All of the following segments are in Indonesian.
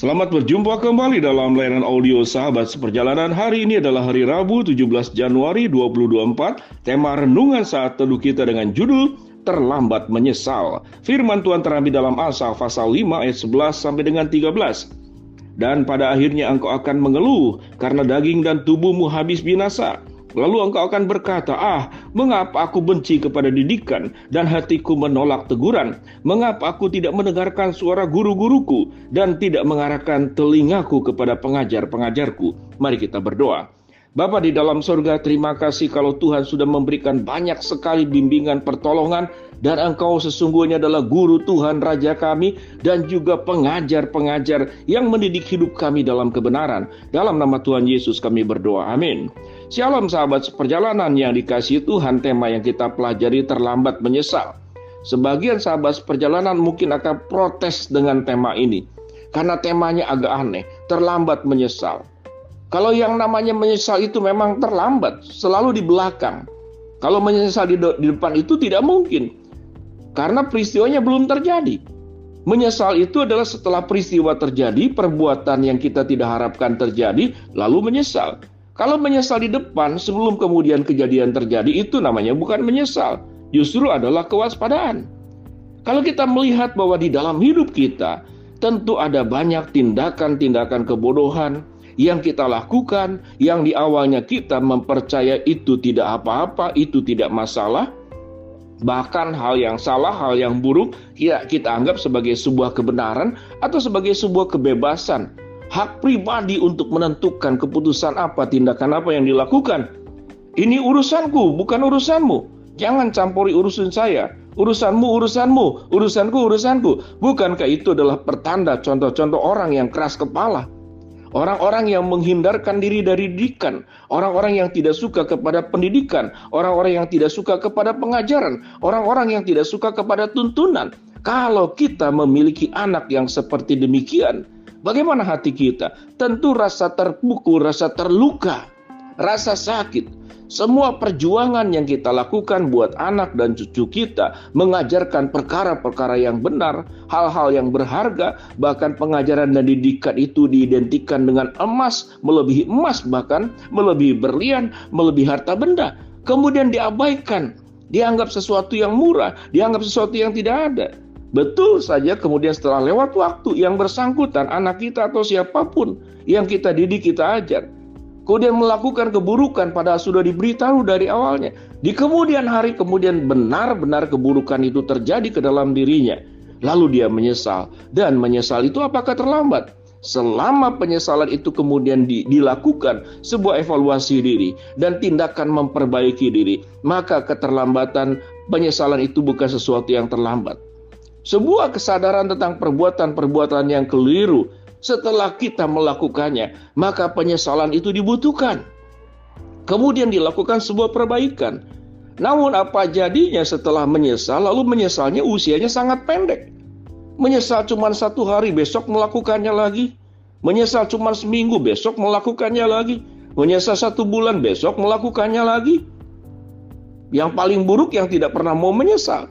Selamat berjumpa kembali dalam layanan audio Sahabat Seperjalanan. Hari ini adalah hari Rabu 17 Januari 2024. Tema renungan saat teduh kita dengan judul Terlambat Menyesal. Firman Tuhan terambil dalam Amsal pasal 5 ayat 11 sampai dengan 13. Dan pada akhirnya engkau akan mengeluh karena daging dan tubuhmu habis binasa. Lalu engkau akan berkata, mengapa aku benci kepada didikan dan hatiku menolak teguran? Mengapa aku tidak mendengarkan suara guru-guruku dan tidak mengarahkan telingaku kepada pengajar-pengajarku? Mari kita berdoa. Bapa di dalam surga, terima kasih kalau Tuhan sudah memberikan banyak sekali bimbingan pertolongan dan Engkau sesungguhnya adalah guru Tuhan Raja kami dan juga pengajar-pengajar yang mendidik hidup kami dalam kebenaran. Dalam nama Tuhan Yesus kami berdoa. Amin. Shalom sahabat seperjalanan yang dikasihi Tuhan, tema yang kita pelajari terlambat menyesal. Sebagian sahabat seperjalanan mungkin akan protes dengan tema ini karena temanya agak aneh, terlambat menyesal. Kalau yang namanya menyesal itu memang terlambat, selalu di belakang. Kalau menyesal di depan itu tidak mungkin, karena peristiwanya belum terjadi. Menyesal itu adalah setelah peristiwa terjadi, perbuatan yang kita tidak harapkan terjadi, lalu menyesal. Kalau menyesal di depan sebelum kemudian kejadian terjadi, itu namanya bukan menyesal, justru adalah kewaspadaan. Kalau kita melihat bahwa di dalam hidup kita, tentu ada banyak tindakan-tindakan kebodohan yang kita lakukan, yang di awalnya kita mempercaya itu tidak apa-apa, itu tidak masalah. Bahkan hal yang salah, hal yang buruk, kita anggap sebagai sebuah kebenaran atau sebagai sebuah kebebasan. Hak pribadi untuk menentukan keputusan apa, tindakan apa yang dilakukan. Ini urusanku, bukan urusanmu. Jangan campuri urusan saya. Urusanmu, urusanmu. Urusanku, urusanku. Bukankah itu adalah pertanda contoh-contoh orang yang keras kepala? Orang-orang yang menghindarkan diri dari didikan, orang-orang yang tidak suka kepada pendidikan, orang-orang yang tidak suka kepada pengajaran, orang-orang yang tidak suka kepada tuntunan. Kalau kita memiliki anak yang seperti demikian, bagaimana hati kita? Tentu rasa terpukul, rasa terluka, rasa sakit. Semua perjuangan yang kita lakukan buat anak dan cucu kita, mengajarkan perkara-perkara yang benar, hal-hal yang berharga, bahkan pengajaran dan didikan itu diidentikan dengan emas, melebihi emas, bahkan melebihi berlian, melebihi harta benda. Kemudian diabaikan, dianggap sesuatu yang murah, dianggap sesuatu yang tidak ada. Betul saja kemudian setelah lewat waktu yang bersangkutan, anak kita atau siapapun yang kita didik, kita ajar, kemudian melakukan keburukan padahal sudah diberitahu dari awalnya. Di kemudian hari kemudian benar-benar keburukan itu terjadi ke dalam dirinya. Lalu dia menyesal. Dan menyesal itu apakah terlambat? Selama penyesalan itu kemudian dilakukan sebuah evaluasi diri dan tindakan memperbaiki diri, maka keterlambatan penyesalan itu bukan sesuatu yang terlambat. Sebuah kesadaran tentang perbuatan-perbuatan yang keliru setelah kita melakukannya, maka penyesalan itu dibutuhkan. Kemudian dilakukan sebuah perbaikan. Namun apa jadinya setelah menyesal, lalu menyesalnya usianya sangat pendek. Menyesal cuma 1 hari, besok melakukannya lagi. Menyesal cuma seminggu, besok melakukannya lagi. Menyesal 1 bulan, besok melakukannya lagi. Yang paling buruk yang tidak pernah mau menyesal.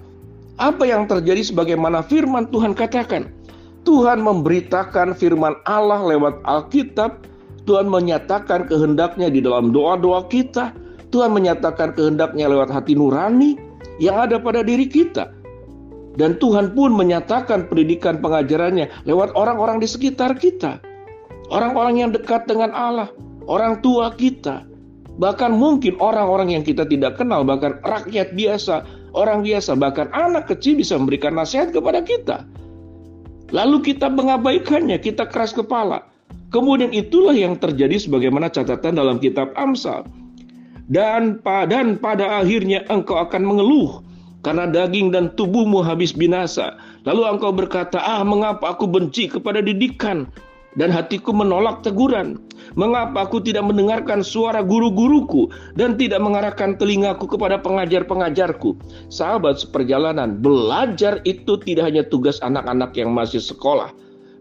Apa yang terjadi sebagaimana firman Tuhan katakan? Tuhan memberitakan firman Allah lewat Alkitab. Tuhan menyatakan kehendaknya di dalam doa-doa kita. Tuhan menyatakan kehendaknya lewat hati nurani yang ada pada diri kita. Dan Tuhan pun menyatakan pendidikan pengajarannya lewat orang-orang di sekitar kita. Orang-orang yang dekat dengan Allah, orang tua kita. Bahkan mungkin orang-orang yang kita tidak kenal, bahkan rakyat biasa, orang biasa, bahkan anak kecil bisa memberikan nasihat kepada kita. Lalu kita mengabaikannya, kita keras kepala. Kemudian itulah yang terjadi sebagaimana catatan dalam kitab Amsal. Dan pada akhirnya engkau akan mengeluh karena daging dan tubuhmu habis binasa. Lalu engkau berkata, mengapa aku benci kepada didikan dan hatiku menolak teguran? Mengapa aku tidak mendengarkan suara guru-guruku dan tidak mengarahkan telingaku kepada pengajar-pengajarku? Sahabat seperjalanan, belajar itu tidak hanya tugas anak-anak yang masih sekolah.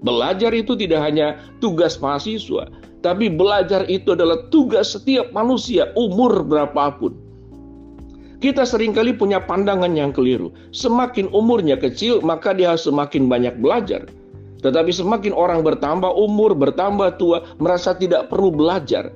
Belajar itu tidak hanya tugas mahasiswa, tapi belajar itu adalah tugas setiap manusia umur berapapun. Kita seringkali punya pandangan yang keliru. Semakin umurnya kecil, maka dia harus semakin banyak belajar. Tetapi semakin orang bertambah umur, bertambah tua, merasa tidak perlu belajar.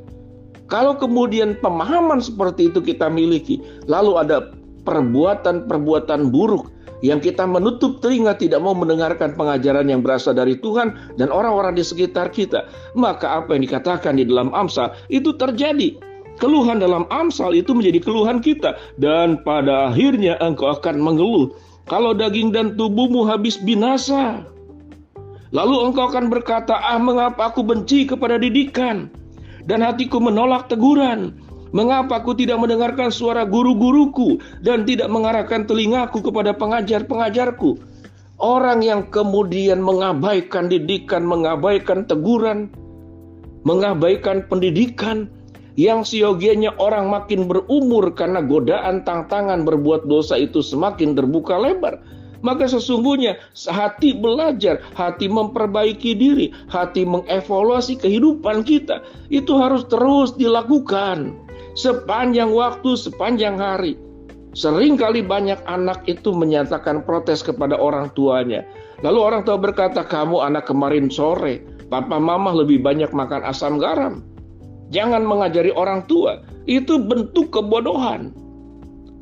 Kalau kemudian pemahaman seperti itu kita miliki, lalu ada perbuatan-perbuatan buruk yang kita menutup telinga, tidak mau mendengarkan pengajaran yang berasal dari Tuhan dan orang-orang di sekitar kita, maka apa yang dikatakan di dalam Amsal itu terjadi. Keluhan dalam Amsal itu menjadi keluhan kita, dan pada akhirnya engkau akan mengeluh kalau daging dan tubuhmu habis binasa. Lalu engkau akan berkata, mengapa aku benci kepada didikan, dan hatiku menolak teguran? Mengapa aku tidak mendengarkan suara guru-guruku, dan tidak mengarahkan telingaku kepada pengajar-pengajarku? Orang yang kemudian mengabaikan didikan, mengabaikan teguran, mengabaikan pendidikan, yang siogianya orang makin berumur karena godaan tantangan berbuat dosa itu semakin terbuka lebar. Maka sesungguhnya hati belajar, hati memperbaiki diri, hati mengevaluasi kehidupan kita, itu harus terus dilakukan sepanjang waktu, sepanjang hari. Seringkali banyak anak itu menyatakan protes kepada orang tuanya. Lalu orang tua berkata, kamu anak kemarin sore, papa mama lebih banyak makan asam garam. Jangan mengajari orang tua, itu bentuk kebodohan,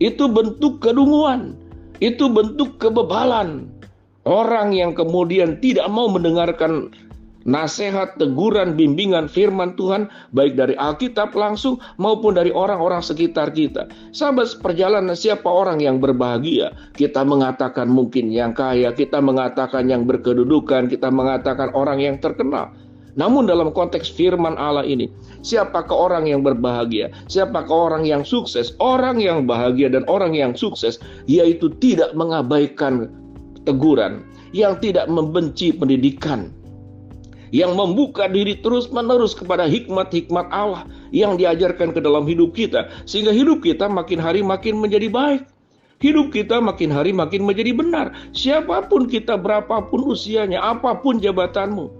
itu bentuk kedunguan, itu bentuk kebebalan. Orang yang kemudian tidak mau mendengarkan nasihat, teguran, bimbingan firman Tuhan, baik dari Alkitab langsung maupun dari orang-orang sekitar kita. Sahabat seperjalanan, siapa orang yang berbahagia? Kita mengatakan mungkin yang kaya, kita mengatakan yang berkedudukan, kita mengatakan orang yang terkenal. Namun dalam konteks firman Allah ini, siapakah orang yang berbahagia? Siapakah orang yang sukses? Orang yang bahagia dan orang yang sukses, yaitu tidak mengabaikan teguran, yang tidak membenci pendidikan, yang membuka diri terus-menerus kepada hikmat-hikmat Allah yang diajarkan ke dalam hidup kita, sehingga hidup kita makin hari makin menjadi baik. Hidup kita makin hari makin menjadi benar. Siapapun kita, berapapun usianya, apapun jabatanmu.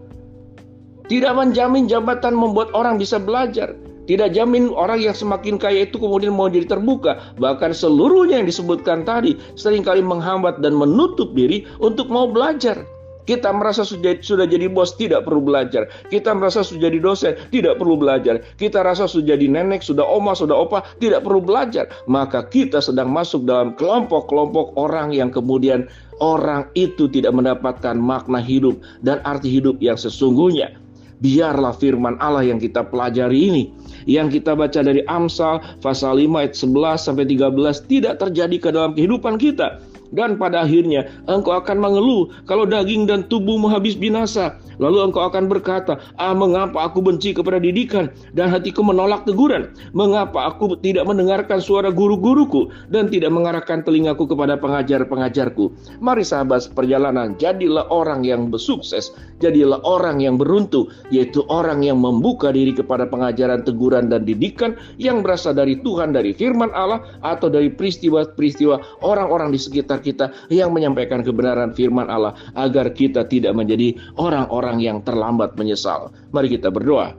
Tidak menjamin jabatan membuat orang bisa belajar. Tidak jamin orang yang semakin kaya itu kemudian mau jadi terbuka. Bahkan seluruhnya yang disebutkan tadi seringkali menghambat dan menutup diri untuk mau belajar. Kita merasa sudah jadi bos, tidak perlu belajar. Kita merasa sudah jadi dosen, tidak perlu belajar. Kita rasa sudah jadi nenek, sudah oma, sudah opa, tidak perlu belajar. Maka kita sedang masuk dalam kelompok-kelompok orang yang kemudian orang itu tidak mendapatkan makna hidup dan arti hidup yang sesungguhnya. Biarlah firman Allah yang kita pelajari ini, yang kita baca dari Amsal pasal 5 ayat 11 sampai 13 tidak terjadi ke dalam kehidupan kita. Dan pada akhirnya engkau akan mengeluh kalau daging dan tubuhmu habis binasa. Lalu engkau akan berkata, mengapa aku benci kepada didikan dan hatiku menolak teguran? Mengapa aku tidak mendengarkan suara guru-guruku dan tidak mengarahkan telingaku kepada pengajar-pengajarku? Mari sahabat seperjalanan, jadilah orang yang bersukses, jadilah orang yang beruntung, yaitu orang yang membuka diri kepada pengajaran, teguran, dan didikan yang berasal dari Tuhan, dari firman Allah, atau dari peristiwa-peristiwa orang-orang di sekitar kita yang menyampaikan kebenaran firman Allah, agar kita tidak menjadi orang-orang yang terlambat menyesal. Mari kita berdoa.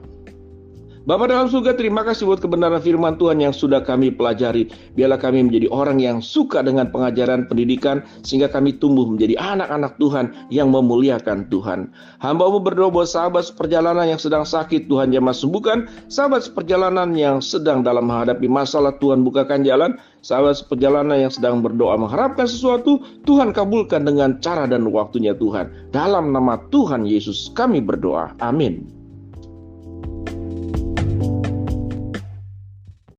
Bapa dalam surga, terima kasih buat kebenaran firman Tuhan yang sudah kami pelajari. Biarlah kami menjadi orang yang suka dengan pengajaran pendidikan, sehingga kami tumbuh menjadi anak-anak Tuhan yang memuliakan Tuhan. Hamba-Mu berdoa buat sahabat seperjalanan yang sedang sakit, Tuhan jamah sembuhkan. Sahabat seperjalanan yang sedang dalam menghadapi masalah, Tuhan bukakan jalan. Sahabat seperjalanan yang sedang berdoa mengharapkan sesuatu, Tuhan kabulkan dengan cara dan waktunya Tuhan. Dalam nama Tuhan Yesus kami berdoa. Amin.